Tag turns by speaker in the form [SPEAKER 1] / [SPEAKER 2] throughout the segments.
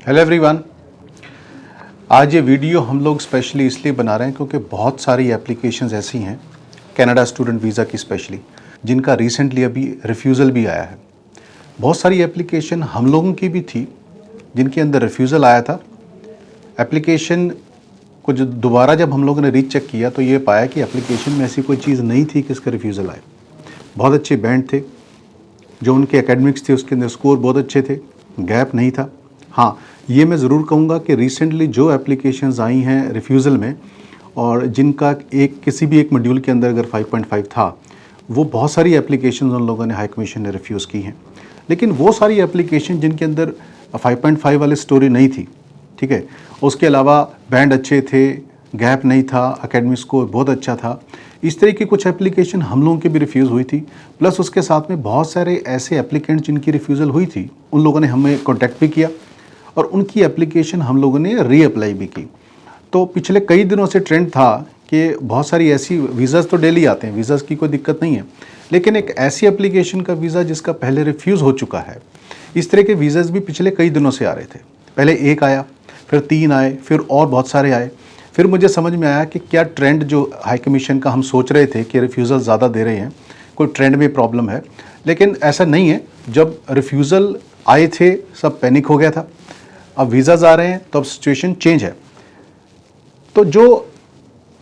[SPEAKER 1] Hello everyone. आज ये video हम लोग स्पेशली इसलिए बना रहे हैं क्योंकि बहुत सारी एप्लीकेशंस ऐसी हैं कनाडा स्टूडेंट वीज़ा की स्पेशली, जिनका रिसेंटली अभी रिफ्यूज़ल भी आया है। बहुत सारी एप्लीकेशन हम लोगों की भी थी जिनके अंदर रिफ्यूज़ल आया था। एप्लीकेशन को जो दोबारा जब हम लोगों ने रीचेक किया तो ये पाया कि एप्लीकेशन में ऐसी कोई चीज़ नहीं थी कि इसका रिफ्यूज़ल आए। बहुत अच्छे बैंड थे, जो उनके एकेडमिक्स थे उसके अंदर स्कोर बहुत अच्छे थे, गैप नहीं था। हाँ, ये मैं ज़रूर कहूँगा कि रिसेंटली जो एप्लीकेशंस आई हैं रिफ्यूज़ल में और जिनका एक किसी भी एक मॉड्यूल के अंदर अगर 5.5 था, वो बहुत सारी एप्लीकेशंस उन लोगों ने हाई कमीशन ने रिफ्यूज़ की हैं। लेकिन वो सारी एप्लीकेशन जिनके अंदर 5.5 वाली स्टोरी नहीं थी, ठीक है, उसके अलावा बैंड अच्छे थे, गैप नहीं था, एकेडमिक स्कोर बहुत अच्छा था, इस तरह की कुछ एप्लीकेशन हम लोगों की भी रिफ्यूज़ हुई थी। प्लस उसके साथ में बहुत सारे ऐसे एप्लीकेंट जिनकी रिफ्यूज़ल हुई थी, उन लोगों ने हमें कॉन्टैक्ट भी किया और उनकी एप्लीकेशन हम लोगों ने रीअप्लाई भी की। तो पिछले कई दिनों से ट्रेंड था कि बहुत सारी ऐसी वीज़ाज़ तो डेली आते हैं, वीज़ाज़ की कोई दिक्कत नहीं है, लेकिन एक ऐसी एप्लीकेशन का वीज़ा जिसका पहले रिफ्यूज़ हो चुका है, इस तरह के वीज़ाज़ भी पिछले कई दिनों से आ रहे थे। पहले एक आया, फिर 3 आए, फिर और बहुत सारे आए। फिर मुझे समझ में आया कि क्या ट्रेंड जो हाई कमीशन का हम सोच रहे थे कि रिफ्यूज़ल ज़्यादा दे रहे हैं, कोई ट्रेंड में प्रॉब्लम है, लेकिन ऐसा नहीं है। जब रिफ्यूज़ल आए थे सब पैनिक हो गया था, अब वीज़ाज़ आ रहे हैं तो अब सिचुएशन चेंज है। तो जो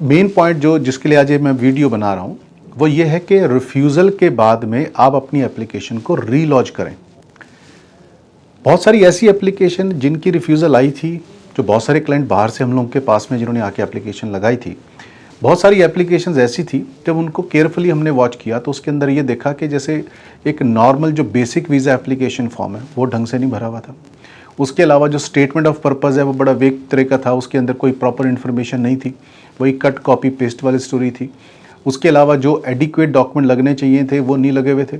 [SPEAKER 1] मेन पॉइंट जो जिसके लिए आज ये मैं वीडियो बना रहा हूँ वो ये है कि रिफ्यूज़ल के बाद में आप अपनी एप्लीकेशन को रीलॉन्च करें। बहुत सारी ऐसी एप्लीकेशन जिनकी रिफ्यूज़ल आई थी, जो बहुत सारे क्लाइंट बाहर से हम लोगों के पास में जिन्होंने आके एप्लीकेशन लगाई थी, बहुत सारी एप्लीकेशंस ऐसी थी जब उनको केयरफुली हमने वॉच किया तो उसके अंदर ये देखा कि जैसे एक नॉर्मल जो बेसिक वीज़ा एप्लीकेशन फॉर्म है वो ढंग से नहीं भरा हुआ था। उसके अलावा जो स्टेटमेंट ऑफ पर्पज़ है वो बड़ा वेग तरह का था, उसके अंदर कोई प्रॉपर इन्फॉर्मेशन नहीं थी, वही कट कॉपी पेस्ट वाली स्टोरी थी। उसके अलावा जो एडिक्वेट डॉक्यूमेंट लगने चाहिए थे वो नहीं लगे हुए थे।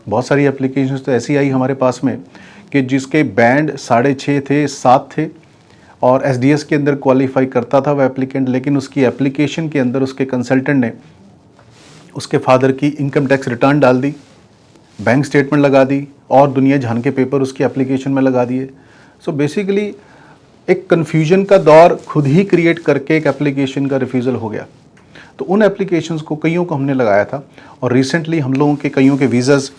[SPEAKER 1] बहुत सारी एप्लीकेशंस तो ऐसी आई हमारे पास में कि जिसके बैंड 6.5 थे, 7 थे और एसडीएस के अंदर क्वालिफाई करता था वो एप्लीकेंट, लेकिन उसकी एप्लीकेशन के अंदर उसके कंसल्टेंट ने उसके फादर की इनकम टैक्स रिटर्न डाल दी, बैंक स्टेटमेंट लगा दी और दुनिया जहान के पेपर उसकी एप्लीकेशन में लगा दिए। सो बेसिकली एक कन्फ्यूजन का दौर खुद ही क्रिएट करके एक एप्लीकेशन का रिफ्यूज़ल हो गया। तो उन एप्लीकेशंस को कईयों को हमने लगाया था और रिसेंटली हम लोगों के कईयों के वीज़ाज़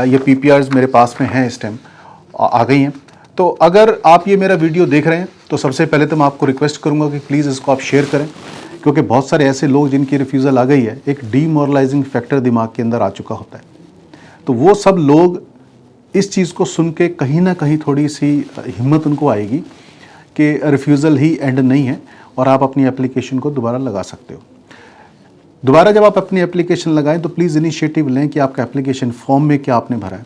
[SPEAKER 1] ये पीपीआरस मेरे पास में हैं, इस टाइम आ गई हैं। तो अगर आप ये मेरा वीडियो देख रहे हैं तो सबसे पहले तो मैं आपको रिक्वेस्ट करूंगा कि प्लीज़ इसको आप शेयर करें, क्योंकि बहुत सारे ऐसे लोग जिनकी रिफ्यूज़ल आ गई है, एक डीमोरलाइजिंग फैक्टर दिमाग के अंदर आ चुका होता है। तो वो सब लोग इस चीज़ को सुन के कहीं ना कहीं थोड़ी सी हिम्मत उनको आएगी कि रिफ्यूज़ल ही एंड नहीं है और आप अपनी एप्लीकेशन को दोबारा लगा सकते हो। दोबारा जब आप अपनी एप्लीकेशन लगाएं तो प्लीज़ इनिशिएटिव लें कि आपका एप्लीकेशन फॉर्म में क्या आपने भरा है,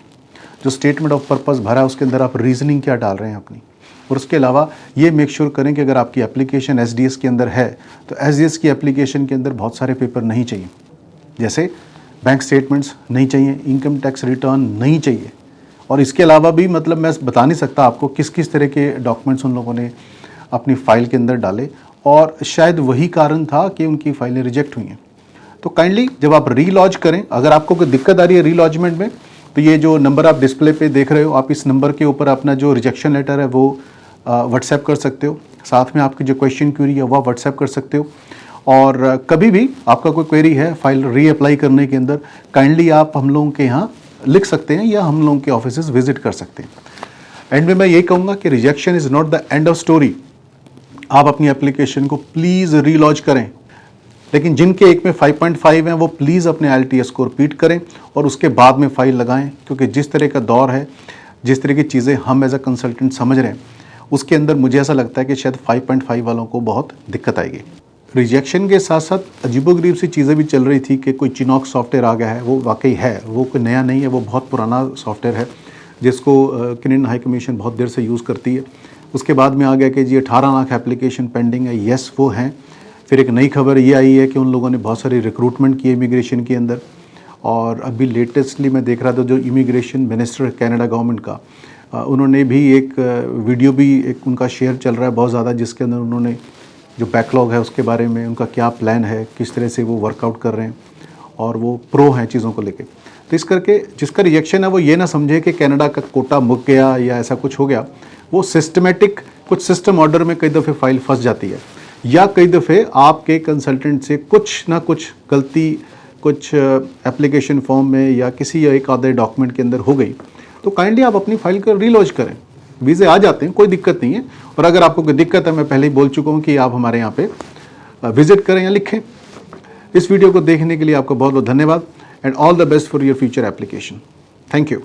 [SPEAKER 1] जो स्टेटमेंट ऑफ पर्पस भरा है उसके अंदर आप रीजनिंग क्या डाल रहे हैं अपनी, और उसके अलावा ये मेक श्योर करें कि अगर आपकी एप्लीकेशन एसडीएस के अंदर है तो एसडीएस की एप्लीकेशन के अंदर बहुत सारे पेपर नहीं चाहिए, जैसे बैंक स्टेटमेंट्स नहीं चाहिए, इनकम टैक्स रिटर्न नहीं चाहिए। और इसके अलावा भी मतलब मैं बता नहीं सकता आपको किस किस तरह के डॉक्यूमेंट्स उन लोगों ने अपनी फ़ाइल के अंदर डाले और शायद वही कारण था कि उनकी फ़ाइलें रिजेक्ट हुई हैं। तो काइंडली जब आप रीलॉन्च करें, अगर आपको कोई दिक्कत आ रही है रीलॉन्चमेंट में, तो ये जो नंबर आप डिस्प्ले पे देख रहे हो, आप इस नंबर के ऊपर अपना जो रिजेक्शन लेटर है वो व्हाट्सएप कर सकते हो, साथ में आपकी जो क्वेश्चन क्यूरी है वह व्हाट्सएप कर सकते हो। और कभी भी आपका कोई क्वेरी है फाइल रीअप्लाई करने के अंदर, काइंडली आप हम लोगों के यहाँ लिख सकते हैं या हम लोगों के ऑफिस विजिट कर सकते हैं। एंड में मैं ये कहूँगा कि rejection is not the end of story. आप अपनी एप्लीकेशन को प्लीज़ रीलॉन्च करें, लेकिन जिनके एक में 5.5 हैं वो प्लीज़ अपने IELTS को रिपीट करें और उसके बाद में फ़ाइल लगाएं, क्योंकि जिस तरह का दौर है, जिस तरह की चीज़ें हम एज अ कंसल्टेंट समझ रहे हैं, उसके अंदर मुझे ऐसा लगता है कि शायद 5.5 वालों को बहुत दिक्कत आएगी। रिजेक्शन के साथ साथ अजीबोगरीब सी चीज़ें भी चल रही थी कि कोई चिनॉक्स सॉफ्टवेयर आ गया है, वो वाकई है, वो कोई नया नहीं है, वो बहुत पुराना सॉफ्टवेयर है जिसको कैनेडियन हाई कमीशन बहुत देर से यूज़ करती है। उसके बाद में आ गया कि जी 18 लाख एप्लीकेशन पेंडिंग है, येस वो हैं। फिर एक नई खबर ये आई है कि उन लोगों ने बहुत सारी रिक्रूटमेंट की इमिग्रेशन के अंदर, और अभी लेटेस्टली मैं देख रहा था जो इमिग्रेशन मिनिस्टर कनाडा गवर्नमेंट का, उन्होंने भी एक वीडियो भी एक उनका शेयर चल रहा है बहुत ज़्यादा, जिसके अंदर उन्होंने जो बैकलॉग है उसके बारे में उनका क्या प्लान है, किस तरह से वो वर्कआउट कर रहे हैं और वो प्रो हैं चीज़ों को लेके। तो इस करके जिसका रिजेक्शन है वो ये ना समझे कि कनाडा का कोटा मुक गया या ऐसा कुछ हो गया। वो सिस्टमेटिक कुछ सिस्टम ऑर्डर में कई दफ़े फाइल फंस जाती है, या कई दफ़े आपके कंसल्टेंट से कुछ ना कुछ गलती कुछ एप्लीकेशन फॉर्म में या किसी एक आधे डॉक्यूमेंट के अंदर हो गई, तो काइंडली आप अपनी फाइल को रीलॉन्च करें। वीज़े आ जाते हैं, कोई दिक्कत नहीं है। और अगर आपको कोई दिक्कत है, मैं पहले ही बोल चुका हूँ कि आप हमारे यहाँ पे विजिट करें या लिखें। इस वीडियो को देखने के लिए आपका बहुत बहुत धन्यवाद and all the best for your future application. Thank you.